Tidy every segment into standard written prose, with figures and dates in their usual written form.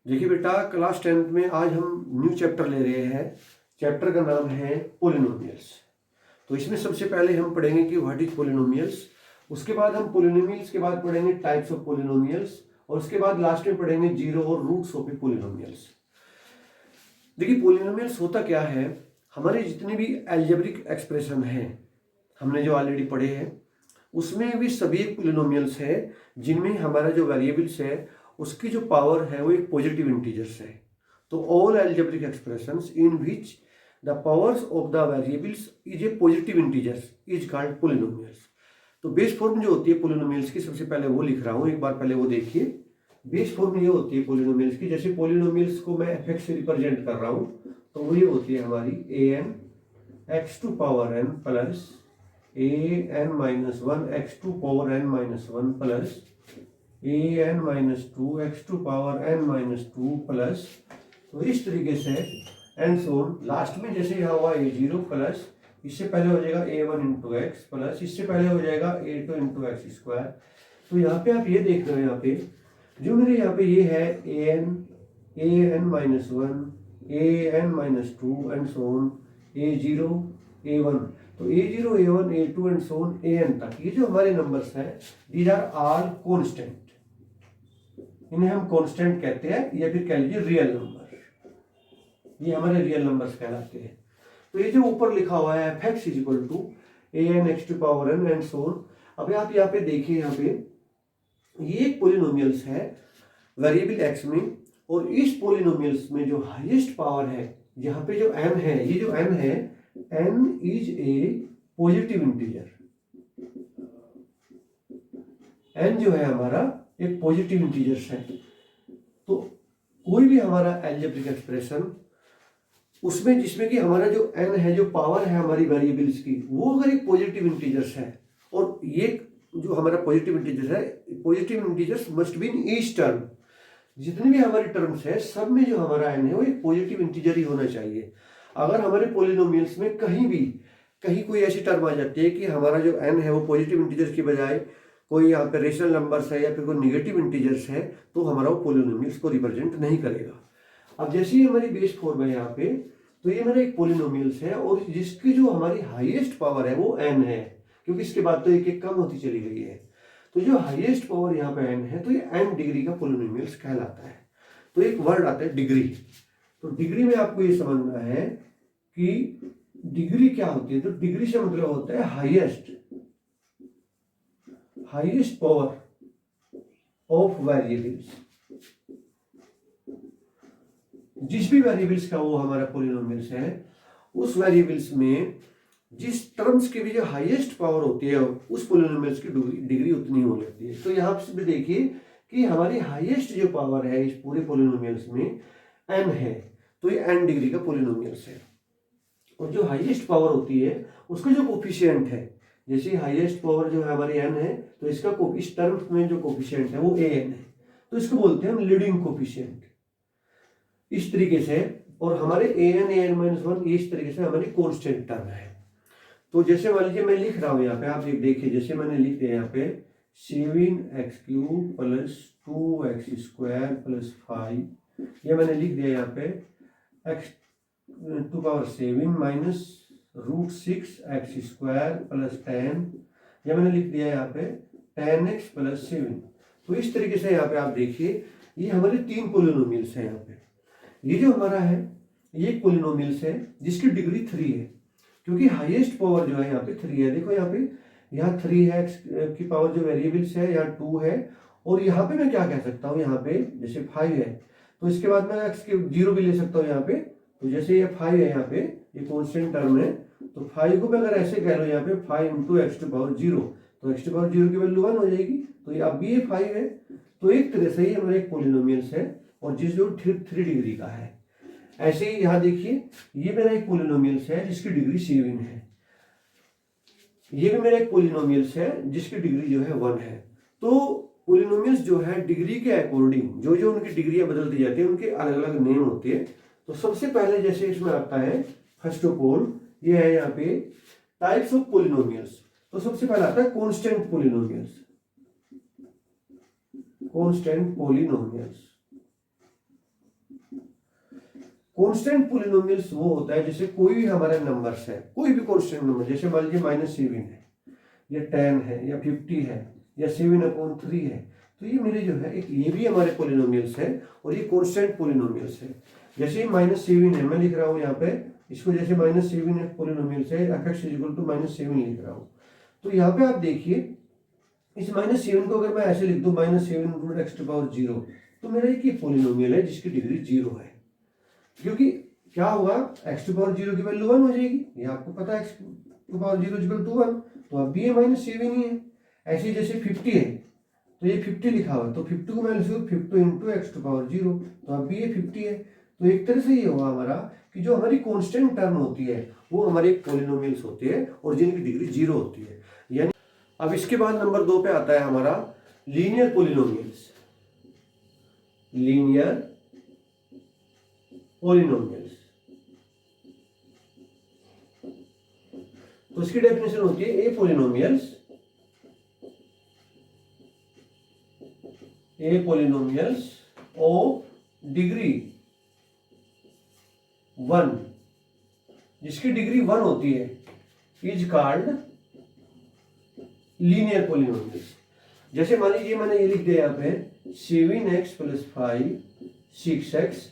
देखिए बेटा, class 10th में आज हम न्यू चैप्टर ले रहे हैं। चैप्टर का नाम है पोलिनोमियल्स। तो इसमें सबसे पहले हम पढ़ेंगे कि व्हाट इज पोलिनोमियल्स। उसके बाद हम पोलिनोमियल्स के बाद पढ़ेंगे टाइप्स ऑफ पोलिनोमियल्स, और उसके बाद लास्ट में पढ़ेंगे जीरो और रूट्स ऑफ पोलिनोमियल्स। देखिए, पोलिनोमियल्स होता क्या है, हमारे जितने भी एल्जेब्रिक एक्सप्रेशन हैं हमने जो ऑलरेडी पढ़े हैं उसमें भी सभी पोलिनोमियल्स है जिनमें हमारा जो वेरिएबल्स है उसकी जो पावर है वो एक पॉजिटिव इंटीजर्स है। तो all algebraic expressions in which the powers of the variables is a positive integers is called polynomials. तो बेस फॉर्म जो होती है पोलिनोमियल्स की, सबसे पहले वो लिख रहा हूँ, एक बार पहले वो देखिए। बेस फॉर्म ये होती है पोलिनोमियल्स की, जैसे पोलिनोमियल्स को मैं एफ से रिप्रेजेंट कर रहा हूँ तो वो ये होती है हमारी a N x to power n plus a n minus one x to power n minus one plus a n minus two x to power n minus two plus, तो इस तरीके से एंड सो लास्ट में जैसे यहाँ हुआ ए zero plus इससे पहले हो जाएगा ए वन इंटू एक्स प्लस इससे पहले हो जाएगा ए टू इंटू एक्स स्क्वायर। तो यहाँ पे आप ये देख रहे हो, यहाँ पे जो मेरे यहाँ पे ये है a n minus one a n minus two and so a zero a one, तो a zero a one a two and so a n तक ये जो हमारे नंबर्स हैं दीज आर ऑल कॉन्स्टेंट। इन्हें हम कांस्टेंट कहते हैं या फिर कह लीजिए रियल नंबर, ये हमारे रियल नंबर्स कहलाते हैं। तो ये जो ऊपर लिखा हुआ है F X is equal to A N x to power N and so on. अब आप यहाँ पे देखिए, यहाँ पे ये एक पोलिनोमियल्स है वेरिएबल एक्स में, और इस पोलिनोमियल्स में जो हाईएस्ट पावर है यहाँ पे जो एन है, ये जो एन है N is a positive integer. N जो है हमारा एक पॉजिटिव इंटीजर्स है। तो कोई भी हमारा एल्जेब्रिक एक्सप्रेशन उसमें जिसमें कि हमारा जो एन है, जो पावर है हमारी वेरिएबल्स की, वो अगर एक पॉजिटिव इंटीजर्स है, और ये जो हमारा पॉजिटिव इंटीजर्स है, positive integers must be in each term. जितने भी हमारे टर्म्स है सब में जो हमारा एन है वो एक पॉजिटिव इंटीजर ही होना चाहिए। अगर हमारे पोलिनोमियल्स में कहीं कोई ऐसी टर्म आ जाती है कि हमारा जो एन है वो पॉजिटिव इंटीजर की बजाय कोई यहाँ पे रेशनल नंबर्स है या फिर कोई निगेटिव इंटीजर्स है, तो हमारा वो पोलिनोमियल्स को रिप्रेजेंट नहीं करेगा। अब जैसे ही हमारी बेस फॉर्म है यहाँ पे, तो ये मेरा एक पोलिनोमियल्स है और जिसकी जो हमारी हाईएस्ट पावर है वो एन है, क्योंकि इसके बाद तो एक एक कम होती चली गई है। तो जो हाईएस्ट पावर यहाँ पे एन है, तो ये एन डिग्री का पोलिनोमियल्स कहलाता है। तो एक वर्ड आता है डिग्री। तो डिग्री में आपको ये समझना है कि डिग्री क्या होती है। तो डिग्री से मतलब होता है हाईएस्ट पावर ऑफ वेरिएबल्स। जिस भी वेरिएबल्स का वो हमारा पोलिनोमियल्स है, उस वेरिएबल्स में जिस टर्म्स की भी जो हाईएस्ट पावर होती है उस पोलिनोमियल्स की डिग्री उतनी हो लेती है। तो यहाँ पे देखिए कि हमारी हाईएस्ट जो पावर है इस पूरे पोलिनोमियल्स में एन है, तो ये एन डिग्री का पोलिनोमियल्स है। और जो हाईएस्ट पावर होती है उसका जो कोफिशिएंट है, जैसे हाईएस्ट पावर जो है हमारी एन है, तो इसका इस टर्म्स में जो कोफिशिएंट है वो ए एन है, तो इसको बोलते हैं हम लीडिंग कोफिशिएंट। इस तरीके से, और हमारे ए एन माइनस वन इस तरीके से हमारी कांस्टेंट टर्म है। तो जैसे मान लीजिए मैं लिख रहा हूं यहाँ पे, आप देखिए जैसे मैंने लिख दिया यहाँ पे 7x³ plus 2x square plus 5, ये मैंने लिख दिया यहाँ पे x to power 7 minus √6x square plus 10, यह मैंने लिख दिया यहाँ पे 10x प्लस 7। तो इस तरीके से यहाँ पे आप देखिए ये हमारे तीन पोलिनोमियल्स हैं। यहाँ पे ये जो हमारा है ये एक पोलिनोमियल्स है जिसकी डिग्री 3 है, क्योंकि हाईएस्ट पावर जो है यहाँ पे 3 है। देखो यहाँ पे, यहाँ 3 है, एक्स की पावर जो वेरिएबल्स है यहाँ 2 है, और यहाँ पे मैं क्या कह सकता हूँ, यहाँ पे जैसे 5 है तो इसके बाद मैं एक्स के 0 भी ले सकता हूँ यहाँ पे। तो जैसे ये 5 है यहाँ पे, ये कॉन्स्टेंट टर्म है, तो 5 को मैं अगर ऐसे कह लो यहाँ पे 5 इंटू एक्स टू पावर 0, तो एक्स टू पावर 0 की वैल्यू 1 हो जाएगी। तो ये अब भी ये 5 है। तो एक तरह से ही हमारा एक पोलिनोमियल्स है और जिस जो 3 डिग्री का है। ऐसे ही यहाँ देखिए ये मेरा एक पोलिनोमियल्स है जिसकी डिग्री 7 है, ये भी मेरा एक पोलिनोमियल्स है जिसकी डिग्री जो है 1 है। तो पोलिनोमियल्स जो है डिग्री के अकॉर्डिंग जो जो उनकी डिग्रियां बदलती जाती है उनके अलग अलग नेम होते हैं। तो सबसे पहले जैसे इसमें आता है, फर्स्ट ऑफ ऑल ये है यहाँ पे टाइप्स ऑफ पोलिनोमियल्स। तो सबसे पहले आता है कांस्टेंट पोलिनोमियल्स। कांस्टेंट पॉलिनोमियल्स वो होता है जैसे कोई भी हमारा नंबर्स है, कोई भी कांस्टेंट नंबर, जैसे मान लीजिए -7 है या 10 है या 50 है या 7/3 है, तो ये मेरे जो है एक ये भी हमारे पॉलिनोमियल्स है और ये कांस्टेंट पॉलिनोमियल्स है। जैसे -7 है, मैं लिख रहा हूँ यहाँ पे इसको, जैसे -7 है पॉलिनोमियल्स है, f(x = -7 लिख रहा हूँ। तो यहाँ पे आप देखिए इस -7 को अगर मैं ऐसे लिख दूं -7 √x⁴, तो मेरा एक पॉलिनोमियल है जिसकी डिग्री 0 है, क्योंकि क्या होगा x⁴ की वैल्यू 1 हो जाएगी, ये आपको पता है x⁴ = 1, तो अब भी ये -7 ही है। ऐसे जैसे 50 है तो ये 50 लिखा हुआ है, तो 50 को मैं लिखूँ 50 × x⁴, तो अब भी ये 50 है। तो एक तरह से ये हुआ हमारा कि जो हमारी कांस्टेंट टर्म होती है वो हमारे पॉलिनोमियल्स होते हैं और जिनकी डिग्री 0 होती है। यानी अब इसके बाद नंबर 2 पे आता है हमारा लीनियर पॉलिनोमियल्स। लीनियर पॉलिनोमियल्स, तो इसकी डेफिनेशन होती है ए पॉलिनोमियल्स ऑफ डिग्री 1, जिसकी डिग्री 1 होती है, इज कॉल्ड लीनियर पॉलिनोमियल्स। जैसे मान लीजिए मैंने ये लिख दिया यहाँ पे 7x + 5 6x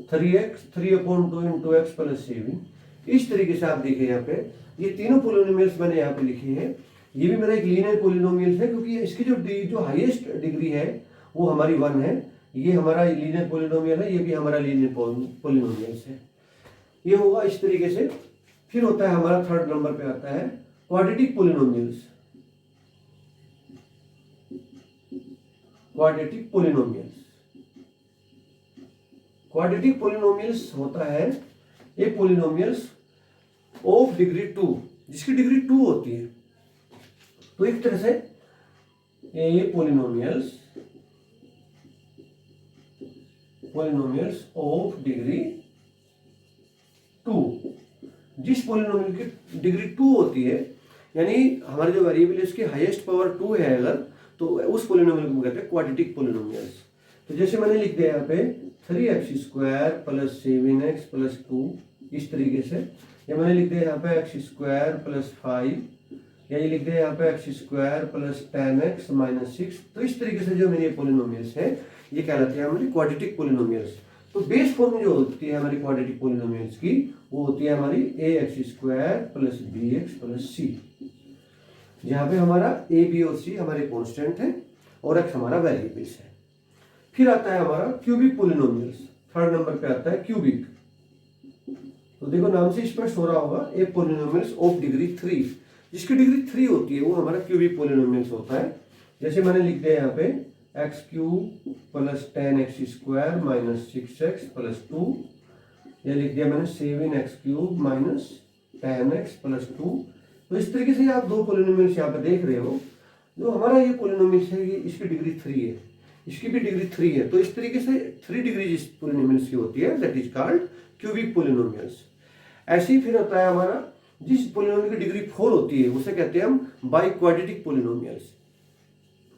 3x 3/2 × x + 7। इस तरीके से आप देखिए यहाँ पे ये तीनों पॉलिनोमियल्स मैंने यहाँ पे लिखे हैं। ये भी मेरा एक लीनियर पॉलिनोमियल है क्योंकि इसकी जो हाईएस्ट डिग्री है वो हमारी 1 है। ये हमारा लीनियर पॉलिनोमियल है, ये भी हमारा लीनियर पॉलिनोमियल्स है। ये होगा इस तरीके से। फिर होता है हमारा 3rd नंबर पे आता है क्वाड्रेटिक पॉलिनोमियल्स। क्वाड्रेटिक पॉलिनोमियल्स होता है ए पॉलिनोमियल्स ऑफ डिग्री 2, जिसकी डिग्री 2 होती है। तो एक तरह से ए पॉलिनोमियल्स ऑफ डिग्री 2, जिस पॉलिनोमियल की डिग्री 2 होती है, यानी हमारे जो वेरिएबल है इसकी हाईएस्ट पावर 2 है अगर, तो उस पॉलिनोमियल को कहते हैं क्वाड्रेटिक पॉलिनोमियल्स। तो जैसे मैंने लिख दिया यहाँ पे 3x² + 7x + 2 इस तरीके से, या मैंने लिख दिया यहाँ पे x² + 5, या ये लिख दिया यहाँ पे x² + 10x - 6। तो इस तरीके से जो मेरे पॉलिनोमियल्स है ये कहलाते हैं हमारी क्वाड्रेटिक पॉलिनोमियल्स। तो बेस फॉर्म जो होती है हमारी क्वाड्रेटिक पॉलिनोमियल्स की वो होती है हमारी ax² + bx + c, जहाँ पे हमारा a, b और c हमारे कांस्टेंट है और x हमारा वेरिएबल्स है। फिर आता है हमारा क्यूबिक पॉलिनोमियल्स। 3rd नंबर पे आता है क्यूबिक। तो देखो नाम से स्पष्ट हो रहा होगा, ए पॉलिनोमियल्स ऑफ डिग्री 3, जिसकी डिग्री 3 होती है वो हमारा क्यूबिक पॉलिनोमियल्स होता है। जैसे मैंने लिख दिया यहाँ पे x³ + 10x² - 6x + 2, या लिख दिया मैंने 7x³ - 10x + 2। तो इस तरीके से आप दो पॉलिनोमियल्स यहाँ पे देख रहे हो। जो हमारा ये पॉलिनोमियल्स है ये इसकी डिग्री 3 है, इसकी भी डिग्री 3 है। तो इस तरीके से 3 डिग्री जिस पॉलिनोमियल्स की होती है that is called cubic polynomials. ऐसे ही फिर होता है हमारा जिस पॉलिनोमियल की डिग्री 4 होती है उसे कहते हैं हम बाई क्वाड्रेटिक पॉलिनोमियल्स।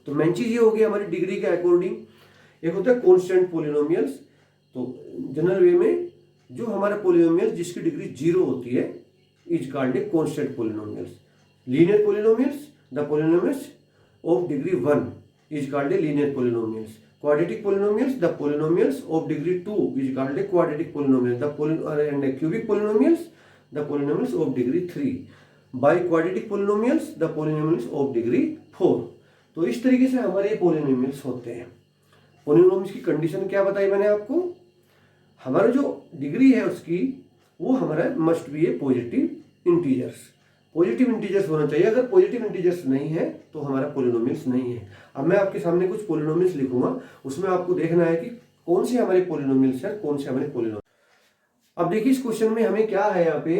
तो मेन चीज ये होगी हमारी डिग्री के अकॉर्डिंग। एक होता है कांस्टेंट पॉलिनोमियल्स, तो जनरल वे में जो हमारा पॉलिनोमियल जिसकी डिग्री 0 होती है is called a constant polynomials. Linear polynomials, the polynomials of degree 1 is called a linear polynomials. Quadratic polynomials, the polynomials of degree 2 is called a quadratic polynomial. And cubic polynomials, the polynomials of degree 3. By quadratic polynomials, the polynomials of degree 4. तो इस तरीके से हमारे polynomials होते हैं। polynomials की condition क्या बताई मैंने आपको, हमारा जो डिग्री है उसकी वो हमारा must be A positive integers. Positive integers होना चाहिए, अगर पॉजिटिव इंटीजर्स नहीं है तो हमारा पॉलिनोमियल्स नहीं है। अब मैं आपके सामने कुछ पॉलिनोमियल्स लिखूंगा, उसमें आपको देखना है कि कौन से हमारे पॉलिनोमियल्स हैं, कौन से हमारे पॉलिनोमियल। अब देखिए इस क्वेश्चन में हमें क्या है यहाँ पे,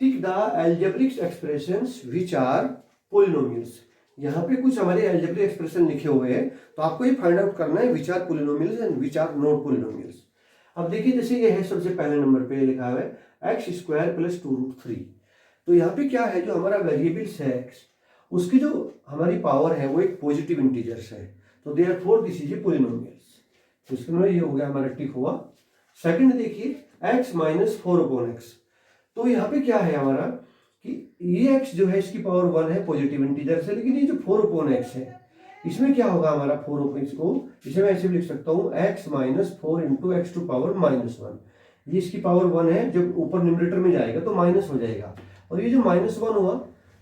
tick the algebraic expressions which are polynomials. यहाँ पे कुछ हमारे एल्जेब्रिक एक्सप्रेशन लिखे हुए हैं, तो आपको ये फाइंड आउट करना है which are polynomials and which are not polynomials. अब देखिए जैसे ये है सबसे पहले नंबर पे लिखा हुआ है x² + 2√3। तो यहाँ पे क्या है, जो हमारा वेरिएबल्स है x, उसकी जो हमारी पावर है वो एक पॉजिटिव इंटीजर्स है, तो therefore this is a polynomials. तो इसमें ये हो गया हमारा टिक हुआ। सेकंड देखिए x माइनस 4/x। तो यहाँ पे क्या है हमारा कि ये x जो है इसकी पावर 1 है पॉजिटिव इंटीजर से, लेकिन ये जो 4/x है इसमें क्या होगा हमारा 4/x को, इसे मैं ऐसे भी लिख सकता हूँ x minus 4 into X to power -1। ये इसकी पावर 1 है, जब ऊपर न्यूमरेटर में जाएगा तो माइनस हो जाएगा, और ये जो -1 हुआ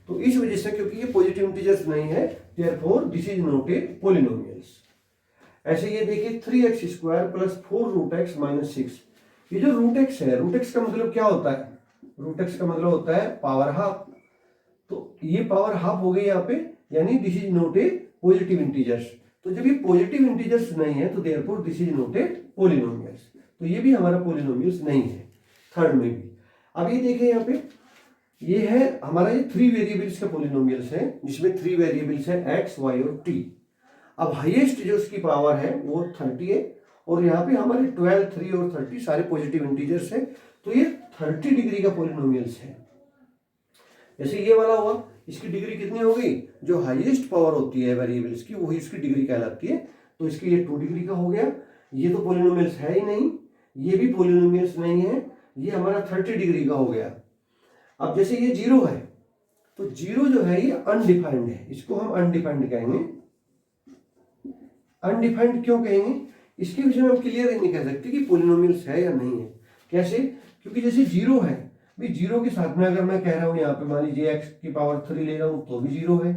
तो इस वजह से, क्योंकि ये पॉजिटिव इंटीजर्स नहीं है, therefore this is not a polynomials. ऐसे ये देखिए 3x² प्लस 4√x माइनस 6। ये जो √x है, √x का मतलब क्या होता है, √x का मतलब होता है पावर हाफ। तो ये पावर हाफ हो गई यहाँ पे, यानी this is not a positive integers. तो जब ये पॉजिटिव इंटीजर्स नहीं है तो therefore this is not a polynomials. तो ये भी हमारा पॉलिनोमियल्स नहीं है, थर्ड में भी। अब ये देखें यहाँ पे, ये है हमारा ये 3 वेरिएबल्स का पॉलिनोमियल्स है, जिसमें 3 वेरिएबल्स है x, y और t। अब हाईएस्ट जो उसकी पावर है वो 30 है, और यहाँ पे हमारे 12, 3 और 30 सारे पॉजिटिव इंटीजर्स है। तो ये 30 डिग्री का पॉलिनोमियल्स है। जैसे ये वाला हुआ, इसकी डिग्री कितनी हो गई, जो हाईएस्ट पावर होती है वेरिएबल्स की वही इसकी डिग्री कहलाती है। तो इसकी ये 2 डिग्री का हो गया। ये तो पॉलिनोमियल्स है ही नहीं, ये भी पॉलिनोमियल्स नहीं है, ये हमारा 30 डिग्री का हो गया। अब जैसे ये 0 है, तो 0 जो है ये अनडिफाइंड है, इसको हम अनडिफाइंड कहेंगे। अनडिफाइंड क्यों कहेंगे, इसके विषय में हम क्लियर ही नहीं कह सकते कि पॉलिनोमियल्स है या नहीं है। कैसे, क्योंकि जैसे 0 है भाई, 0 के साथ में अगर मैं कह रहा हूं यहाँ पे मान लीजिए x की पावर 3 ले रहा हूं तो भी 0 है।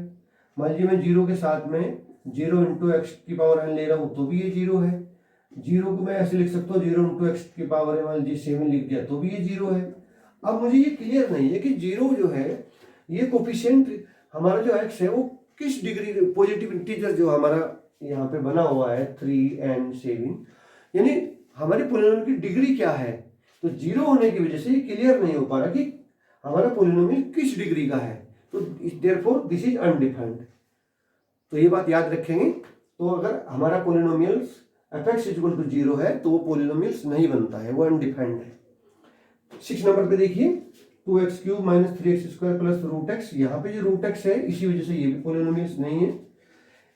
मान लीजिए मैं 0 के साथ में 0 इंटू एक्स की पावर n ले रहा हूं तो भी ये 0 है। 0 को मैं ऐसे लिख सकता हूँ 0 इंटू एक्स की पावर मान लीजिए 7 लिख दिया तो भी ये 0 है। अब मुझे ये क्लियर नहीं है कि 0 जो है ये कोफिशिएंट हमारा जो x है वो किस डिग्री, पॉजिटिव इंटीजर जो हमारा यहाँ पे बना हुआ है 3 and 7, यानी हमारे पॉलिनोमियल की डिग्री क्या है। तो 0 होने की वजह से ये क्लियर नहीं हो पा रहा कि हमारा पॉलिनोमियल किस डिग्री का है। तो देयरफॉर दिस इज अनडिफाइंड। तो ये बात याद रखेंगे। तो अगर हमारा पॉलिनोमियल्स f(x = 0 है तो वो पॉलिनोमियल्स नहीं बनता है, वो अनडिफाइंड है। 6 नंबर पे देखिए 2x³ - 3x² प्लस √x। यहाँ पे जो √x है इसी वजह से ये भी पॉलिनोमियल्स नहीं है।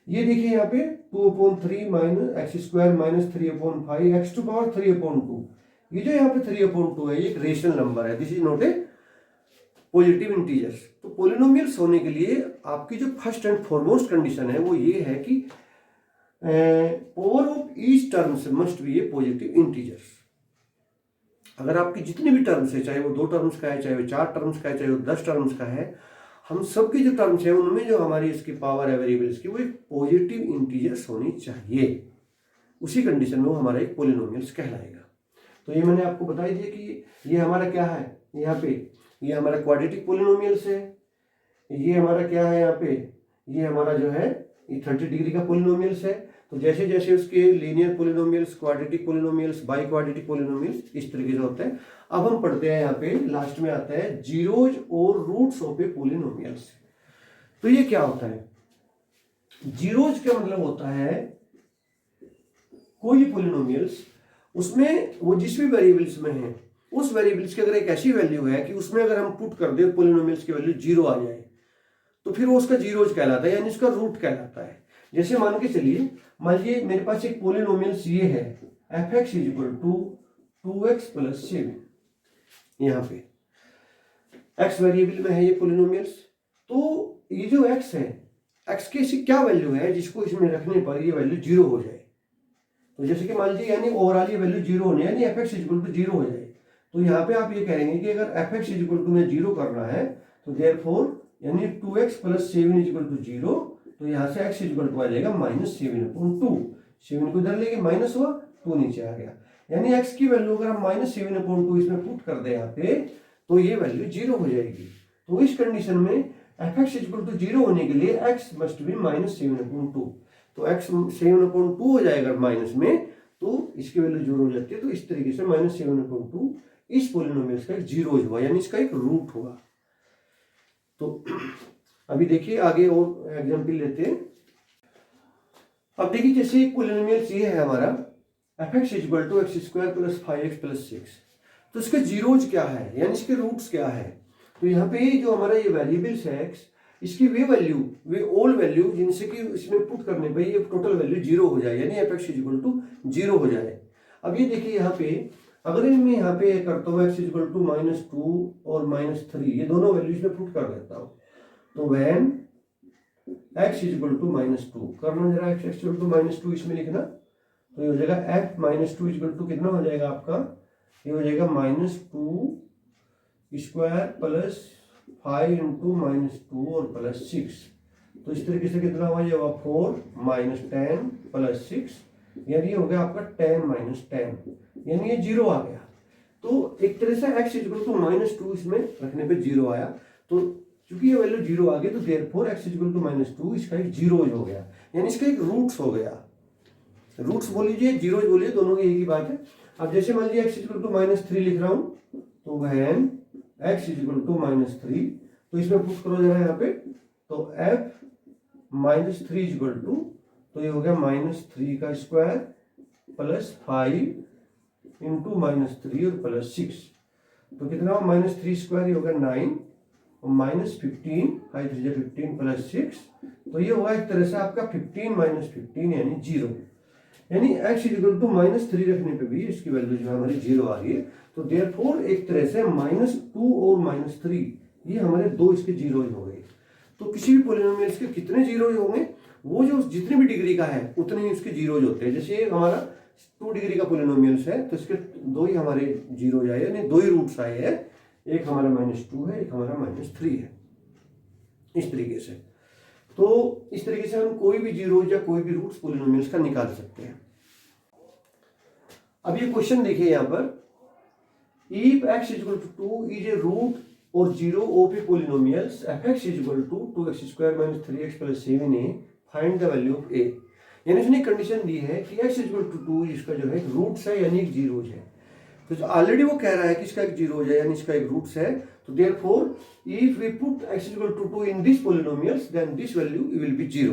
ये देखिए यहाँ पे 2/3 - x² - 3/5 x टू पावर 3/2। ये जो यहाँ पे 3/2 है ये एक रेशनल नंबर है, this is not a positive integers. तो पॉलिनोमियल्स होने के लिए आपकी जो फर्स्ट एंड फॉरमोस्ट कंडीशन है वो ये है कि power of each terms must be A positive integers. अगर आपकी जितनी भी टर्म्स है, चाहे वो 2 टर्म्स का है, चाहे वो 4 टर्म्स का है, चाहे वो 10 टर्म्स का है, हम सबकी जो टर्म्स है उनमें जो हमारी इसकी पावर है वेरिएबल्स की वो एक पॉजिटिव इंटीजर्स होनी चाहिए। उसी कंडीशन में वो हमारा एक पॉलिनोमियल्स कहलाएगा। तो ये मैंने आपको बता दिया कि ये हमारा क्या है, यहाँ पे ये हमारा क्वाड्रेटिक पॉलिनोमियल्स है। ये हमारा क्या है यहाँ पे, ये हमारा जो है ये 30 डिग्री का पॉलिनोमियल्स है। तो जैसे जैसे उसके linear polynomials, quadratic polynomials, by quadratic polynomials इस तरीके से होते हैं। अब हम पढ़ते हैं यहाँ पे लास्ट में आता है जीरोज और रूट्स ऑफ ए पॉलिनोमियल्स। तो ये क्या होता है, जीरोज का मतलब होता है कोई पॉलिनोमियल्स उसमें वो जिस भी वेरिएबल्स में है उस वेरिएबल्स की अगर एक ऐसी वैल्यू है कि उसमें अगर हम पुट कर दे पॉलिनोमियल्स की वैल्यू 0 आ जाए तो फिर वो उसका जीरोज कहलाता है, यानी उसका रूट कहलाता है। जैसे मान के चलिए, मान लीजिए मेरे पास एक पॉलिनोमियल्स ये है f(x = 2x + 7। यहाँ पे x वेरिएबल में है ये पॉलिनोमियल्स। तो ये जो x है, x की ऐसी क्या वैल्यू है जिसको इसमें रखने पर ये वैल्यू 0 हो जाए। तो जैसे कि मान लीजिए यानी ओवरऑल ये वैल्यू 0 होनी है, यानी f(x = 0 हो जाए। तो यहाँ पे आप ये कहेंगे कि अगर f(x = में 0 करना है तो देयरफॉर यानी 2x + 7 = 0। तो यहाँ से x = आ जाएगा -7/2। 7 को इधर लेके माइनस हुआ, 2 नीचे आ गया। यानी x की वैल्यू अगर हम -7/2 इसमें पुट कर दे यहाँ पे तो ये वैल्यू 0 हो जाएगी। तो इस कंडीशन में f(x = 0 होने के लिए x मस्ट बी -7/2। तो x 7/2 हो जाएगा माइनस में, तो इसकी वैल्यू 0 हो जाती है। तो इस तरीके से -7/2 इस पॉलिनोमियल्स का एक जीरोज हुआ, यानी इसका एक रूट हुआ। तो अभी देखिए आगे और एग्जांपल लेते हैं। अब देखिए जैसे एक पॉलिनोमियल्स ये है हमारा f(x = x² + 5x + 6। तो इसके जीरोज क्या है, यानी इसके रूट्स क्या है। तो यहाँ पे जो हमारा ये वेरिएबल्स है x, इसकी वे ऑल वैल्यू जिनसे कि इसमें पुट करने पे ये टोटल वैल्यू 0 हो जाए, यानी f(x = 0 हो जाए। अब ये देखिए यहाँ पे अगर मैं यहाँ पे करता हूँ x इक्वल टू -2 और -3, ये दोनों वैल्यूज में पुट कर देता हूँ, तो व्हेन x इक्वल टू -2 करना जरा, x इक्वल टू -2 इसमें लिखना, तो ये हो जाएगा f -2 इक्वल टू कितना हो जाएगा आपका, ये हो जाएगा -2 स्क्वायर प्लस 5 इंटू -2 और प्लस 6, तो इस तरीके से कितना हुआ, ये हुआ 4 -10 प्लस 6, यानी ये हो गया आपका 10 -10, यानी ये 0 आ गया। तो एक तरह से x इक्वल टू -2 इसमें रखने पे 0 आया, तो चूंकि ये वैल्यू 0 आ गई तो देयरफॉर x इक्वल टू -2 इसका एक 0 हो गया, यानी इसका एक रूट्स हो गया। रूट्स बोल लीजिए, 0 बोलिए, दोनों की एक ही बात है। अब जैसे मान लीजिए x इक्वल टू -3 लिख रहा हूँ, तो व्हेन x इक्वल टू -3, तो इसमें पुट करो जरा यहाँ पे, तो f -3 इक्वल टू, तो ये हो गया -3 का स्क्वायर प्लस 5 इंटू -3 और प्लस 6, तो कितना हो, -3 स्क्वायर, ये हो गया 9 और -15, 5 3 15 प्लस 6, तो ये होगा एक तरह से आपका 15 -15 यानी 0, यानी x इक्वल टू -3 रखने पे भी इसकी वैल्यू जो है हमारी 0 आ गई है। तो देयरफॉर एक तरह से -2 और -3 ये हमारे दो इसके 0 हो गए। तो किसी भी पॉलिनोमियल्स के कितने 0 होंगे, वो जो जितनी भी डिग्री का है उतने ही उसके 0 होते हैं। जैसे ये हमारा 2 डिग्री का पॉलिनोमियल्स है, तो इसके दो ही हमारे 0 आए, यानी दो ही रूट्स आए हैं, एक हमारा -2 है, एक हमारा -3 है, इस तरीके से। तो इस तरीके से हम कोई भी 0 या कोई भी रूट्स पॉलिनोमियल्स का निकाल सकते हैं। अब ये क्वेश्चन देखिए यहाँ पर, if x equal to 2 is a root और 0 of a polynomials fx equal to 2x square minus 3x plus 7a, find the value of a। यानी इसने कंडीशन दी है कि x इक्वल टू 2 इसका जो है रूट्स है, यानी एक 0 है, तो ऑलरेडी वो कह रहा है कि इसका एक 0 है, यानी इसका एक रूट्स है। तो therefore if we put x equal to 2 in this polynomials then this value will be 0।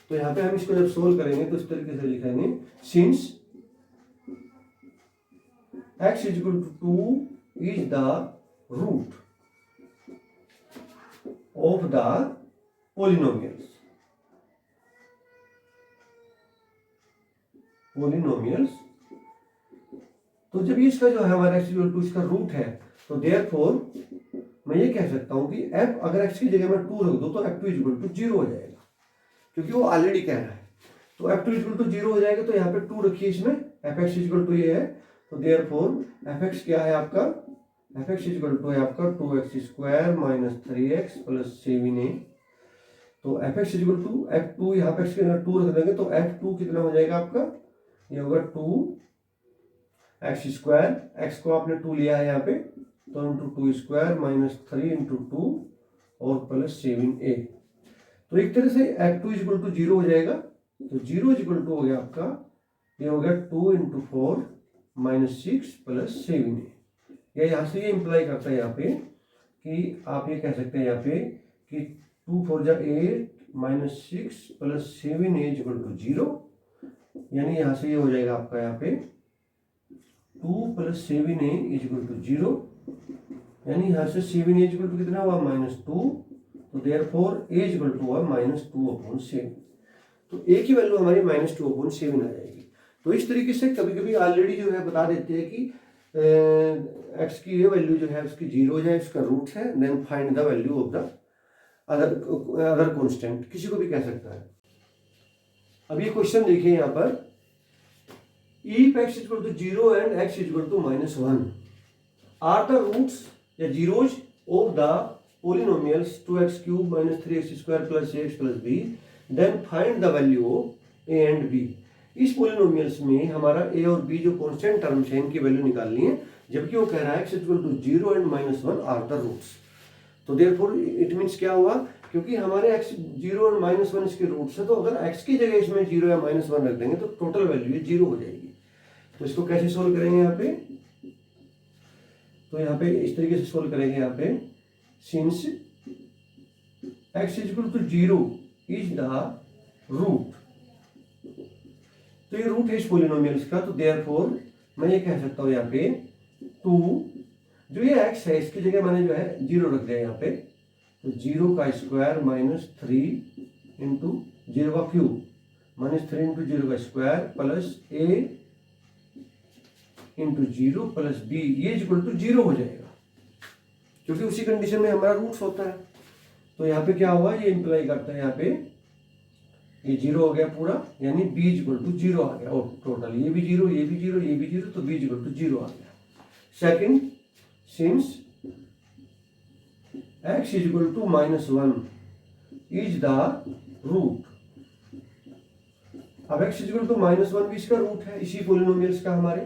तो यहाँ पे हम इसको जब सोल्व करेंगे तो इस तरीके से लिखेंगे, since x equal to 2 is the root of the polynomials, तो जब इसका जो है हमारा x इक्वल टू इसका रूट है, तो देयरफॉर मैं ये कह सकता हूं कि f अगर x की जगह में 2 रख दो तो f2 इक्वल टू 0 हो जाएगा, क्योंकि वो ऑलरेडी कह रहा है। तो f2 इक्वल टू 0 हो जाएगा, तो यहाँ पे 2 रखिए, इसमें fx इक्वल टू ये है, तो देयरफॉर fx क्या है आपका, fx इक्वल टू है आपका 2x square minus 3x plus 7a। तो fx इक्वल टू f2, यहाँ पे x के अंदर 2 रख देंगे, तो f2 कितना हो जाएगा आपका, ये होगा 2x स्क्वायर, x को आपने 2 लिया है यहाँ पे, तो इंटू 2 स्क्वायर माइनस 3 इंटू 2 और प्लस 7a। तो एक तरह से f2 इक्वल टू 0 हो जाएगा, तो 0 इक्वल टू हो गया आपका, ये हो गया 2 इंटू 4 माइनस 6 प्लस 7a। या यहाँ से ये इंप्लाई करता है यहाँ पे कि आप ये कह सकते हैं यहाँ पे कि 2 4 जा 8 minus 6 plus 7a equal to 0, यानी यहाँ से ये हो जाएगा आपका यहाँ पे 2 प्लस 7a इक्वल टू 0, यानी यहाँ से 7a इक्वल टू कितना हुआ, -2, तो देयरफॉर a इक्वल टू हुआ -2/7। तो a की वैल्यू हमारी -2/7 आ जाएगी। तो इस तरीके से कभी कभी ऑलरेडी जो है बता देते हैं कि x की ये वैल्यू जो है उसकी 0 है, इसका रूट है, then find the value of the other constant, किसी को भी कह सकता है। अब ये क्वेश्चन देखिए यहाँ पर, if x equal to 0 and x equal to -1 are the roots या zeros of the polynomials 2x cube minus 3x square plus ax plus b, then find the value of a and b। इस polynomials में हमारा a और b जो constant terms हैं इनकी value निकालनी है, जबकि वो कह रहा है x equal to 0 and -1 are the roots. तो देयरफॉर इट मींस क्या हुआ, क्योंकि हमारे x 0 और -1 इसके रूट्स है, तो अगर x की जगह इसमें 0 या -1 रख देंगे तो टोटल वैल्यू ये 0 हो जाएगी। तो इसको कैसे सोल्व करेंगे यहाँ पे, तो यहाँ पे इस तरीके से सोल्व करेंगे यहाँ पे, since x equal to 0 is the root, तो ये रूट है इस पॉलिनोमियल्स का, तो देयरफॉर मैं ये कह सकता हूँ यहाँ पे 2, जो ये x है इसकी जगह मैंने जो है 0 रख दिया यहाँ पे, तो 0 का स्क्वायर माइनस 3 इंटू 0 का क्यूब माइनस 3 इंटू 0 का square plus a into 0 plus B ये इक्वल टू 0 हो जाएगा, क्योंकि उसी कंडीशन में हमारा रूट्स होता है। तो यहाँ पे क्या हुआ, ये इंप्लाई करता है यहाँ पे ये 0 हो गया पूरा, यानी b इक्वल टू 0 आ गया। और टोटल ये भी 0, ये भी 0, ये भी 0, तो b इक्वल टू 0 आ गया। Second, since x equal to -1 is the root. अब x इक्वल टू -1 भी इसका रूट है इसी पोलिनोमियल्स का हमारे,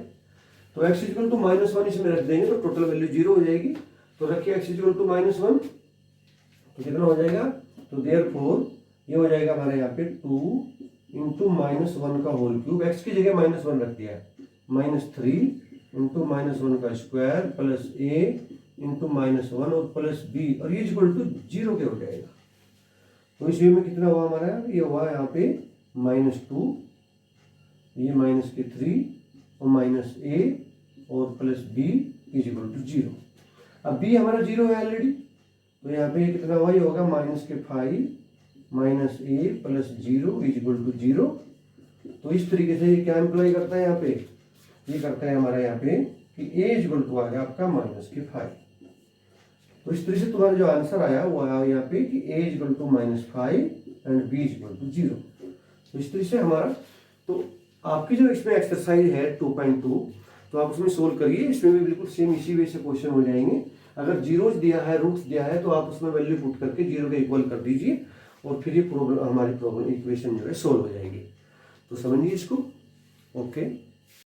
तो x इक्वल टू -1 इसमें रख देंगे तो टोटल वैल्यू 0 हो जाएगी। तो रखिए x इक्वल टू -1 तो कितना हो जाएगा, तो देयरफॉर ये हो जाएगा हमारे यहाँ पे 2 इंटू -1 का होल क्यूब, x की जगह -1 रख दिया है, -3 इंटू -1 का स्क्वायर प्लस a इंटू -1 और प्लस b, और ये इक्वल टू 0 के हो जाएगा। तो इस वे में कितना हुआ हमारा, ये हुआ यहाँ पे -2, ये -3 और -a और plus b is equal to 0। अब b हमारा 0 है ऑलरेडी, तो यहाँ पे कितना हुआ, ये होगा -5 -a plus 0 is equal to 0। तो इस तरीके से ये क्या इम्प्लाई करता है यहाँ पे, ये करता है हमारा यहाँ पे कि a इज इक्वल टू आ गया आपका -5। तो इस तरह से तुम्हारा जो आंसर आया वो आया यहाँ पे कि a is equal to -5 and b is equal to 0। तो इस तरह से हमारा, तो आपकी जो इसमें एक्सरसाइज है 2.2, तो आप उसमें सोल्व करिए, इसमें भी बिल्कुल सेम इसी वे से क्वेश्चन हो जाएंगे। अगर जीरोस दिया है, रूट्स दिया है, तो आप उसमें वैल्यू पुट करके 0 के इक्वल कर दीजिए और फिर ये प्रॉब्लम हमारी प्रॉब्लम इक्वेशन जो है सोल्व हो जाएगी। तो समझिए इसको, ओके।